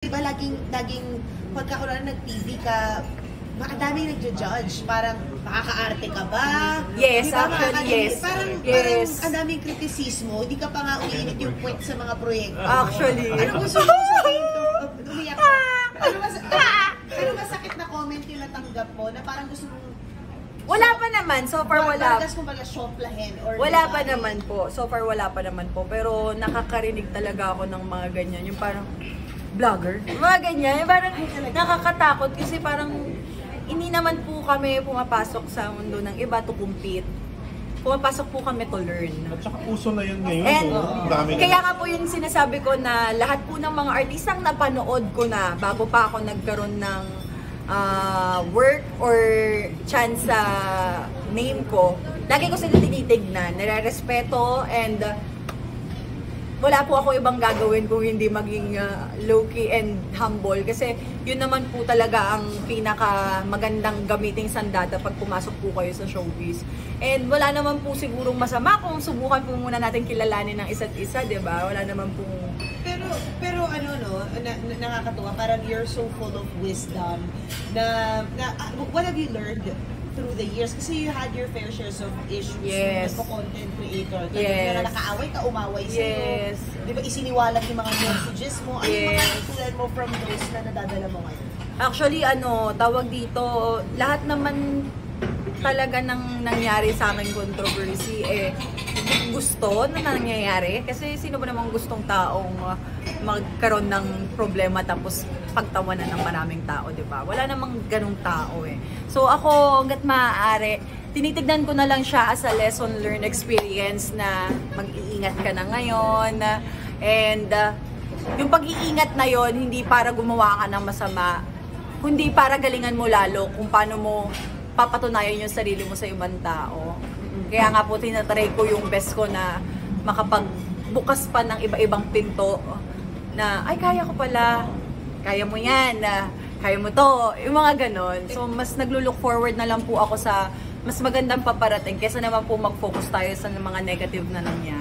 Diba laging pagkakulan nag-TV ka, makadaming nagja-judge, parang makakaarte ka ba? Yes, diba, actually, yes. Parang ang daming kritisismo, hindi ka pa nga umiinit yung point sa mga proyekto. Actually. Ano gusto mo sabihin to? Umiyak ka? Ano masakit na comment yung natanggap mo na parang gusto mong wala pa naman, so far wala. Wala pa naman po. So far wala pa naman po. Pero nakakarinig talaga ako ng mga ganyan. Yung parang vlogger. Mga ganyan. Yung parang nakakatakot kasi parang hindi naman po kami pumapasok sa mundo ng iba to compete. Pumapasok po kami to learn. At saka puso na yun ngayon. And Dami kaya nga po yung sinasabi ko na lahat po ng mga artistang napanood ko na bago pa ako nagkaroon ng work or chance sa name ko, lagi ko sila tinitignan, nire-respeto, and wala po ako ibang gagawin kung hindi maging low-key and humble kasi yun naman po talaga ang pinaka magandang gamiting sandata pag pumasok po kayo sa showbiz. And wala naman po sigurong masama kung subukan po muna natin kilalanin ng isa't isa, di ba? Wala naman pong pero ano no, nakakatuwa, parang you're so full of wisdom na what have you learned through the years? Kasi you had your fair shares of issues as a content creator. Na nakaaway ka, umaway sa'yo. Di ba isiniwalat yung mga messages mo? Ano yung mga natutunan mo from those na nadadala mo ngayon? Actually, tawag dito, lahat naman talaga nang nangyari sa akin controversy, gusto na nangyayari. Kasi sino ba namang gustong taong magkaroon ng problema tapos pagtawanan ng maraming tao, di ba? Wala namang ganung tao eh. So ako, hanggat maaari, tinitignan ko na lang siya as a lesson learned experience na mag-iingat ka na ngayon. And yung pag-iingat na yon hindi para gumawa ka ng masama, kundi para galingan mo lalo kung paano mo papatunayan yung sarili mo sa ibang tao. Kaya nga po tinatry ko yung best ko na makapagbukas pa ng iba-ibang pinto na, ay kaya ko pala, kaya mo yan, kaya mo to, yung mga ganon. So mas naglo-look forward na lang po ako sa mas magandang paparating kesa naman po mag-focus tayo sa mga negative na nangyari.